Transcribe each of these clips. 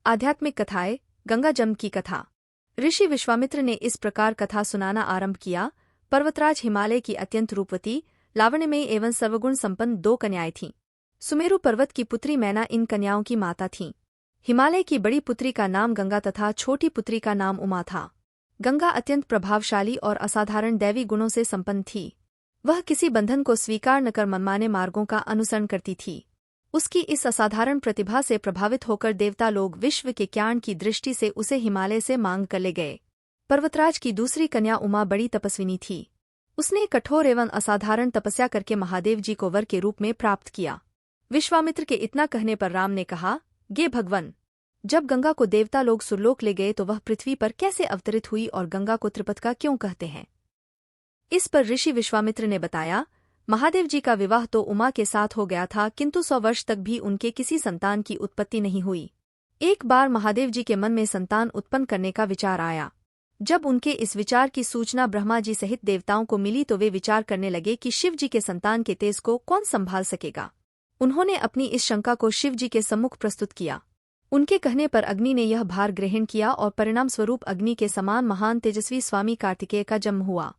आध्यात्मिक कथाएं। गंगा जम की कथा। ऋषि विश्वामित्र ने इस प्रकार कथा सुनाना आरंभ किया। पर्वतराज हिमालय की अत्यंत रूपवती, लावण्यमयी एवं सर्वगुण संपन्न 2 कन्याएं थीं। सुमेरु पर्वत की पुत्री मैना इन कन्याओं की माता थीं। हिमालय की बड़ी पुत्री का नाम गंगा तथा छोटी पुत्री का नाम उमा था। गंगा अत्यंत प्रभावशाली और असाधारण दैवी गुणों से संपन्न थी। वह किसी बंधन को स्वीकार न कर मनमाने मार्गों का अनुसरण करती थी। उसकी इस असाधारण प्रतिभा से प्रभावित होकर देवता लोग विश्व के ज्ञान की दृष्टि से उसे हिमालय से मांग कर ले गए। पर्वतराज की दूसरी कन्या उमा बड़ी तपस्विनी थी। उसने कठोर एवं असाधारण तपस्या करके महादेव जी को वर के रूप में प्राप्त किया। विश्वामित्र के इतना कहने पर राम ने कहा, गे भगवन, जब गंगा को देवता लोग सुरलोक ले गए तो वह पृथ्वी पर कैसे अवतरित हुई और गंगा को त्रिपथका क्यों कहते हैं? इस पर ऋषि विश्वामित्र ने बताया, महादेव जी का विवाह तो उमा के साथ हो गया था, किंतु 100 वर्ष तक भी उनके किसी संतान की उत्पत्ति नहीं हुई। एक बार महादेव जी के मन में संतान उत्पन्न करने का विचार आया। जब उनके इस विचार की सूचना ब्रह्मा जी सहित देवताओं को मिली तो वे विचार करने लगे कि शिव जी के संतान के तेज को कौन संभाल सकेगा। उन्होंने अपनी इस शंका को शिव जी के सम्मुख प्रस्तुत किया। उनके कहने पर अग्नि ने यह भार ग्रहण किया और परिणाम स्वरूप अग्नि के समान महान तेजस्वी स्वामी कार्तिकेय का जन्म हुआ।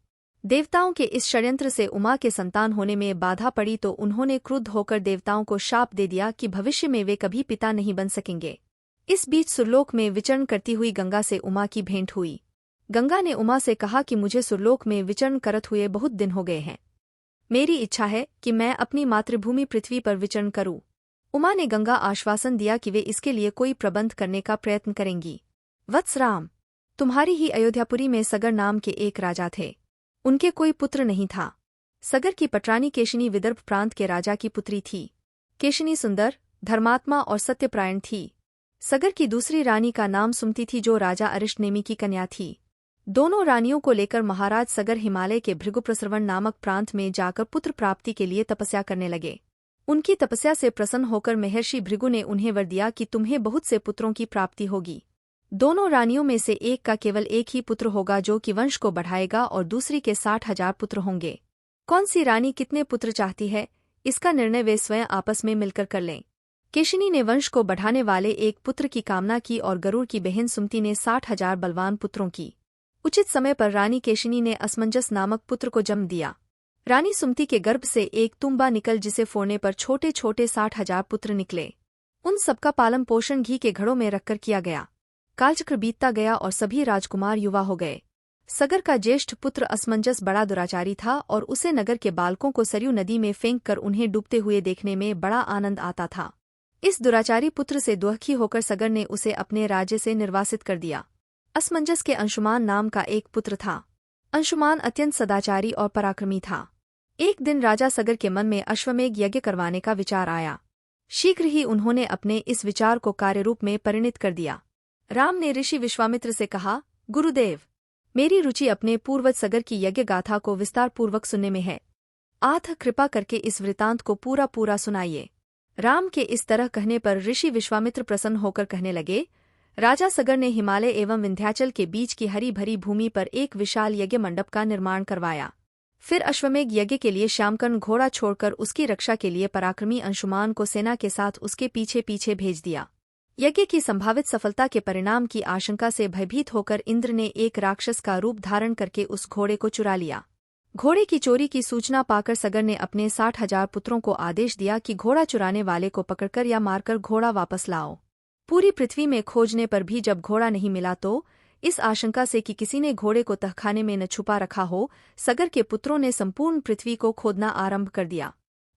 देवताओं के इस षड्यंत्र से उमा के संतान होने में बाधा पड़ी तो उन्होंने क्रुद्ध होकर देवताओं को शाप दे दिया कि भविष्य में वे कभी पिता नहीं बन सकेंगे। इस बीच सुरलोक में विचरण करती हुई गंगा से उमा की भेंट हुई। गंगा ने उमा से कहा कि मुझे सुरलोक में विचरण करत हुए बहुत दिन हो गए हैं। मेरी इच्छा है कि मैं अपनी मातृभूमि पृथ्वी पर विचरण करूं। उमा ने गंगा आश्वासन दिया कि वे इसके लिए कोई प्रबंध करने का प्रयत्न करेंगी। वत्स राम, तुम्हारी ही अयोध्यापुरी में सगर नाम के एक राजा थे। उनके कोई पुत्र नहीं था। सगर की पटरानी केशिनी विदर्भ प्रांत के राजा की पुत्री थी। केशिनी सुंदर, धर्मात्मा और सत्यप्रायण थी। सगर की दूसरी रानी का नाम सुमति थी जो राजा अरिष्टनेमी की कन्या थी। दोनों रानियों को लेकर महाराज सगर हिमालय के भृगुप्रसरवण नामक प्रांत में जाकर पुत्र प्राप्ति के लिए तपस्या करने लगे। उनकी तपस्या से प्रसन्न होकर महर्षि भृगु ने उन्हें वर दिया कि तुम्हें बहुत से पुत्रों की प्राप्ति होगी। दोनों रानियों में से एक का केवल एक ही पुत्र होगा जो कि वंश को बढ़ाएगा और दूसरी के 60,000 पुत्र होंगे। कौन सी रानी कितने पुत्र चाहती है, इसका निर्णय वे स्वयं आपस में मिलकर कर लें। केशिनी ने वंश को बढ़ाने वाले एक पुत्र की कामना की और गरुड़ की बहन सुमति ने 60,000 बलवान पुत्रों की। उचित समय पर रानी केशिनी ने असमंजस नामक पुत्र को जन्म दिया। रानी सुमति के गर्भ से एक तुम्बा निकल जिसे फोड़ने पर छोटे छोटे 60,000 पुत्र निकले। उन सबका पालन पोषण घी के घड़ों में रखकर किया गया। कालचक्र बीतता गया और सभी राजकुमार युवा हो गए। सगर का ज्येष्ठ पुत्र असमंजस बड़ा दुराचारी था और उसे नगर के बालकों को सरयू नदी में फेंक कर उन्हें डूबते हुए देखने में बड़ा आनंद आता था। इस दुराचारी पुत्र से दुखी होकर सगर ने उसे अपने राज्य से निर्वासित कर दिया। असमंजस के अंशुमान नाम का एक पुत्र था। अंशुमान अत्यंत सदाचारी और पराक्रमी था। एक दिन राजा सगर के मन में अश्वमेघ यज्ञ करवाने का विचार आया। शीघ्र ही उन्होंने अपने इस विचार को कार्यरूप में परिणित कर दिया। राम ने ऋषि विश्वामित्र से कहा, गुरुदेव, मेरी रुचि अपने पूर्वज सगर की यज्ञ गाथा को विस्तार पूर्वक सुनने में है। आथ कृपा करके इस वृतांत को पूरा पूरा सुनाइए। राम के इस तरह कहने पर ऋषि विश्वामित्र प्रसन्न होकर कहने लगे, राजा सगर ने हिमालय एवं विंध्याचल के बीच की हरी भरी भूमि पर एक विशाल यज्ञ मंडप का निर्माण करवाया। फिर अश्वमेघ यज्ञ के लिए श्यामकर्ण घोड़ा छोड़कर उसकी रक्षा के लिए पराक्रमी अंशुमान को सेना के साथ उसके पीछे पीछे भेज दिया। यज्ञ की संभावित सफलता के परिणाम की आशंका से भयभीत होकर इंद्र ने एक राक्षस का रूप धारण करके उस घोड़े को चुरा लिया। घोड़े की चोरी की सूचना पाकर सगर ने अपने 60,000 पुत्रों को आदेश दिया कि घोड़ा चुराने वाले को पकड़कर या मारकर घोड़ा वापस लाओ। पूरी पृथ्वी में खोजने पर भी जब घोड़ा नहीं मिला तो इस आशंका से कि किसी ने घोड़े को तहखाने में न छुपा रखा हो, सगर के पुत्रों ने संपूर्ण पृथ्वी को खोदना आरंभ कर दिया।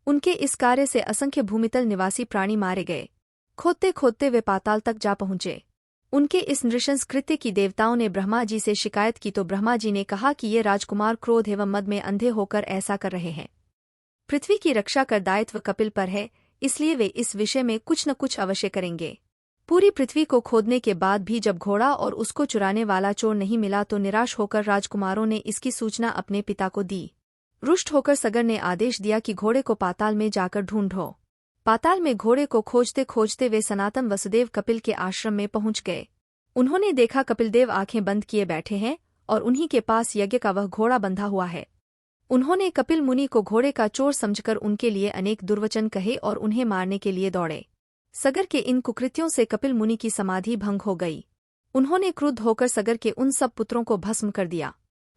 उनके इस कार्य से असंख्य भूमितल निवासी प्राणी मारे गए। खोदते खोदते वे पाताल तक जा पहुंचे। उनके इस नृशंस कृत्य की देवताओं ने ब्रह्मा जी से शिकायत की तो ब्रह्मा जी ने कहा कि ये राजकुमार क्रोध एवं मद में अंधे होकर ऐसा कर रहे हैं। पृथ्वी की रक्षा कर दायित्व कपिल पर है, इसलिए वे इस विषय में कुछ न कुछ अवश्य करेंगे। पूरी पृथ्वी को खोदने के बाद भी जब घोड़ा और उसको चुराने वाला चोर नहीं मिला तो निराश होकर राजकुमारों ने इसकी सूचना अपने पिता को दी। रुष्ट होकर सगर ने आदेश दिया कि घोड़े को पाताल में जाकर ढूंढो। पाताल में घोड़े को खोजते खोजते वे सनातन वसुदेव कपिल के आश्रम में पहुंच गए। उन्होंने देखा कपिलदेव आंखें बंद किए बैठे हैं और उन्हीं के पास यज्ञ का वह घोड़ा बंधा हुआ है। उन्होंने कपिल मुनि को घोड़े का चोर समझकर उनके लिए अनेक दुर्वचन कहे और उन्हें मारने के लिए दौड़े। सगर के इन कुकृत्यों से कपिल मुनि की समाधि भंग हो गई। उन्होंने क्रुद्ध होकर सगर के उन सब पुत्रों को भस्म कर दिया।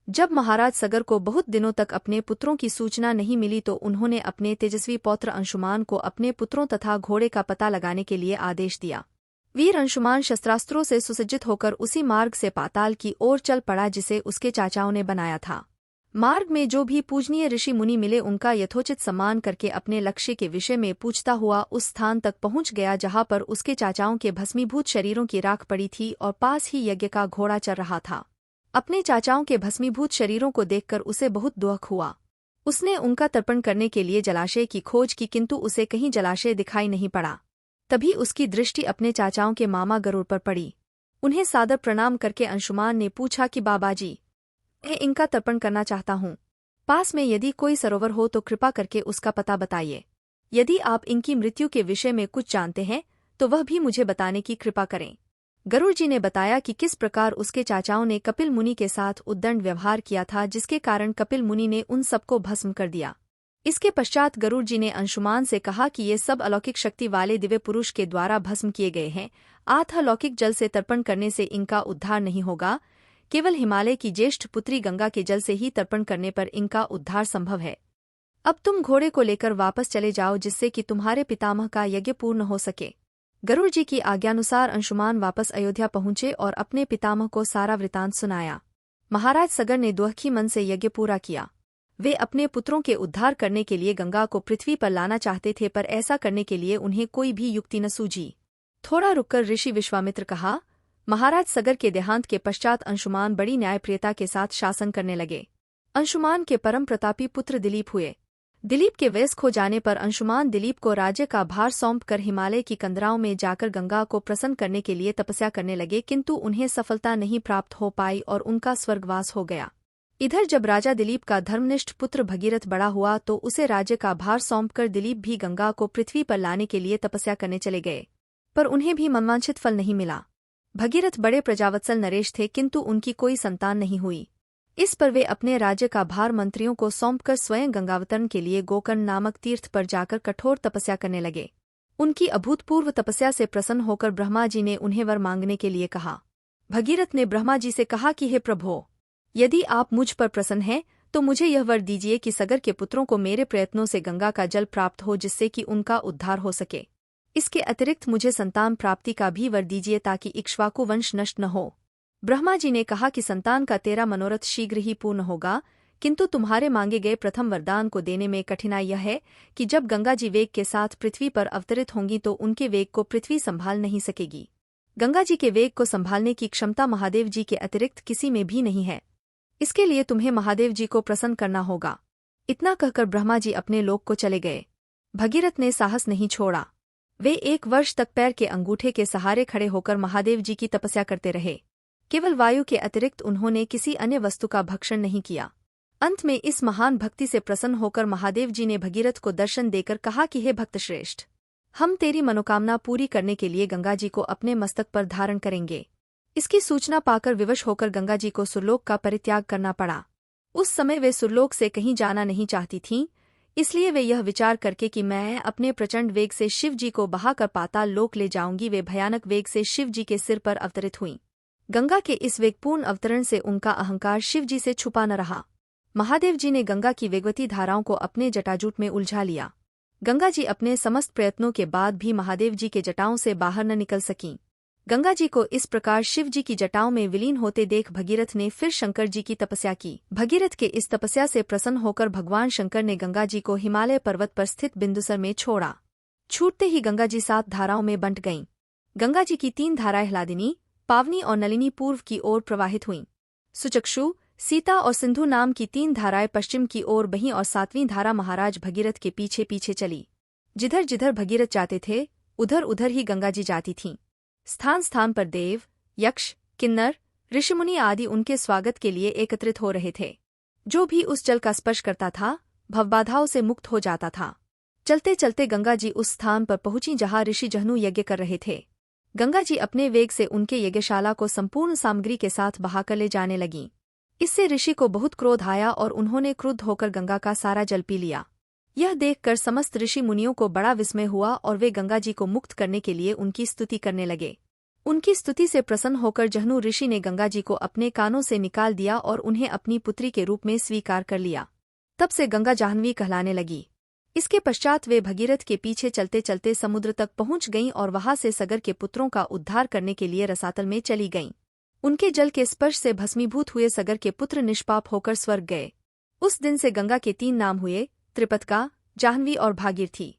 जब महाराज सगर को बहुत दिनों तक अपने पुत्रों की सूचना नहीं मिली तो उन्होंने अपने तेजस्वी पौत्र अंशुमान को अपने पुत्रों तथा घोड़े का पता लगाने के लिए आदेश दिया। वीर अंशुमान शस्त्रास्त्रों से सुसज्जित होकर उसी मार्ग से पाताल की ओर चल पड़ा जिसे उसके चाचाओं ने बनाया था। मार्ग में जो भी पूजनीय ऋषि मुनि मिले उनका यथोचित सम्मान करके अपने लक्ष्य के विषय में पूछता हुआ उस स्थान तक पहुंच गया जहां पर उसके चाचाओं के भस्मीभूत शरीरों की राख पड़ी थी और पास ही यज्ञ का घोड़ा चल रहा था। अपने चाचाओं के भस्मीभूत शरीरों को देखकर उसे बहुत दुख हुआ। उसने उनका तर्पण करने के लिए जलाशय की खोज की किंतु उसे कहीं जलाशय दिखाई नहीं पड़ा। तभी उसकी दृष्टि अपने चाचाओं के मामा गरुड़ पर पड़ी। उन्हें सादर प्रणाम करके अंशुमान ने पूछा कि बाबाजी, मैं इनका तर्पण करना चाहता हूँ। पास में यदि कोई सरोवर हो तो कृपा करके उसका पता बताइए। यदि आप इनकी मृत्यु के विषय में कुछ जानते हैं तो वह भी मुझे बताने की कृपा करें। गरुड़ जी ने बताया कि किस प्रकार उसके चाचाओं ने कपिल मुनि के साथ उद्दंड व्यवहार किया था जिसके कारण कपिल मुनि ने उन सबको भस्म कर दिया। इसके पश्चात गरुड़ जी ने अंशुमान से कहा कि ये सब अलौकिक शक्ति वाले दिव्य पुरुष के द्वारा भस्म किए गए हैं, अतः लौकिक जल से तर्पण करने से इनका उद्धार नहीं होगा। केवल हिमालय की ज्येष्ठ पुत्री गंगा के जल से ही तर्पण करने पर इनका उद्धार संभव है। अब तुम घोड़े को लेकर वापस चले जाओ जिससे कि तुम्हारे पितामह का यज्ञ पूर्ण हो सके। गरुड़ जी की आज्ञानुसार अंशुमान वापस अयोध्या पहुंचे और अपने पितामह को सारा वृतांत सुनाया। महाराज सगर ने दुखी मन से यज्ञ पूरा किया। वे अपने पुत्रों के उद्धार करने के लिए गंगा को पृथ्वी पर लाना चाहते थे पर ऐसा करने के लिए उन्हें कोई भी युक्ति न सूझी। थोड़ा रुककर ऋषि विश्वामित्र कहा, महाराज सगर के देहांत के पश्चात अंशुमान बड़ी न्यायप्रियता के साथ शासन करने लगे। अंशुमान के परम प्रतापी पुत्र दिलीप हुए। दिलीप के वयस्क हो जाने पर अंशुमान दिलीप को राज्य का भार सौंपकर हिमालय की कंदराओं में जाकर गंगा को प्रसन्न करने के लिए तपस्या करने लगे किंतु उन्हें सफलता नहीं प्राप्त हो पाई और उनका स्वर्गवास हो गया। इधर जब राजा दिलीप का धर्मनिष्ठ पुत्र भगीरथ बड़ा हुआ तो उसे राज्य का भार सौंपकर दिलीप भी गंगा को पृथ्वी पर लाने के लिए तपस्या करने चले गए, पर उन्हें भी मनवांछित फल नहीं मिला। भगीरथ बड़े प्रजावत्सल नरेश थे किंतु उनकी कोई संतान नहीं हुई। इस पर वे अपने राज्य का भार मंत्रियों को सौंपकर स्वयं गंगावतरण के लिए गोकर्ण नामक तीर्थ पर जाकर कठोर तपस्या करने लगे। उनकी अभूतपूर्व तपस्या से प्रसन्न होकर ब्रह्मा जी ने उन्हें वर मांगने के लिए कहा। भगीरथ ने ब्रह्मा जी से कहा कि हे प्रभो, यदि आप मुझ पर प्रसन्न हैं तो मुझे यह वर दीजिए कि सगर के पुत्रों को मेरे प्रयत्नों से गंगा का जल प्राप्त हो जिससे कि उनका उद्धार हो सके। इसके अतिरिक्त मुझे संतान प्राप्ति का भी वर दीजिए ताकि इक्ष्वाकु वंश नष्ट न हो। ब्रह्मा जी ने कहा कि संतान का तेरा मनोरथ शीघ्र ही पूर्ण होगा, किंतु तुम्हारे मांगे गए प्रथम वरदान को देने में कठिनाई यह है कि जब गंगा जी वेग के साथ पृथ्वी पर अवतरित होंगी तो उनके वेग को पृथ्वी संभाल नहीं सकेगी। गंगा जी के वेग को संभालने की क्षमता महादेव जी के अतिरिक्त किसी में भी नहीं है। इसके लिए तुम्हें महादेव जी को प्रसन्न करना होगा। इतना कहकर ब्रह्मा जी अपने लोक को चले गए। भगीरथ ने साहस नहीं छोड़ा। वे 1 वर्ष तक पैर के अंगूठे के सहारे खड़े होकर महादेव जी की तपस्या करते रहे। केवल वायु के अतिरिक्त उन्होंने किसी अन्य वस्तु का भक्षण नहीं किया। अंत में इस महान भक्ति से प्रसन्न होकर महादेव जी ने भगीरथ को दर्शन देकर कहा कि हे भक्त श्रेष्ठ, हम तेरी मनोकामना पूरी करने के लिए गंगा जी को अपने मस्तक पर धारण करेंगे। इसकी सूचना पाकर विवश होकर गंगा जी को सुरलोक का परित्याग करना पड़ा। उस समय वे सुरलोक से कहीं जाना नहीं चाहती थीं, इसलिए वे यह विचार करके कि मैं अपने प्रचंड वेग से शिव जी को बहाकर पाताल लोक ले जाऊंगी, वे भयानक वेग से शिव जी के सिर पर अवतरित हुईं। गंगा के इस वेगपूर्ण अवतरण से उनका अहंकार शिव जी से छुपा न रहा। महादेव जी ने गंगा की वेगवती धाराओं को अपने जटाजूट में उलझा लिया। गंगा जी अपने समस्त प्रयत्नों के बाद भी महादेव जी के जटाओं से बाहर न निकल सकीं। गंगा जी को इस प्रकार शिव जी की जटाओं में विलीन होते देख भगीरथ ने फिर शंकर जी की तपस्या की। भगीरथ के इस तपस्या से प्रसन्न होकर भगवान शंकर ने गंगा जी को हिमालय पर्वत पर स्थित बिंदुसर में छोड़ा। छूटते ही गंगा जी 7 धाराओं में बंट गईं। गंगा जी की 3 धाराएं ह्लादिनी, पावनी और नलिनी पूर्व की ओर प्रवाहित हुईं। सुचक्षु, सीता और सिंधु नाम की 3 धाराएं पश्चिम की ओर बहीं और 7वीं धारा महाराज भगीरथ के पीछे पीछे चली। जिधर जिधर भगीरथ जाते थे उधर उधर ही गंगा जी जाती थीं। स्थान स्थान पर देव, यक्ष, किन्नर, ऋषिमुनि आदि उनके स्वागत के लिए एकत्रित हो रहे थे। जो भी उस जल का स्पर्श करता था भवबाधाओं से मुक्त हो जाता था। चलते चलते गंगा जी उस स्थान पर पहुंची जहां ऋषि जहनु यज्ञ कर रहे थे। गंगा जी अपने वेग से उनके यज्ञशाला को संपूर्ण सामग्री के साथ बहाकर ले जाने लगीं। इससे ऋषि को बहुत क्रोध आया और उन्होंने क्रुद्ध होकर गंगा का सारा जल पी लिया। यह देखकर समस्त ऋषि मुनियों को बड़ा विस्मय हुआ और वे गंगा जी को मुक्त करने के लिए उनकी स्तुति करने लगे। उनकी स्तुति से प्रसन्न होकर जहनु ऋषि ने गंगा जी को अपने कानों से निकाल दिया और उन्हें अपनी पुत्री के रूप में स्वीकार कर लिया। तब से गंगा जाह्नवी कहलाने लगी। इसके पश्चात वे भगीरथ के पीछे चलते चलते समुद्र तक पहुंच गईं और वहां से सगर के पुत्रों का उद्धार करने के लिए रसातल में चली गईं। उनके जल के स्पर्श से भस्मीभूत हुए सगर के पुत्र निष्पाप होकर स्वर्ग गए। उस दिन से गंगा के 3 नाम हुए, त्रिपतका, जाह्नवी और भागीरथी।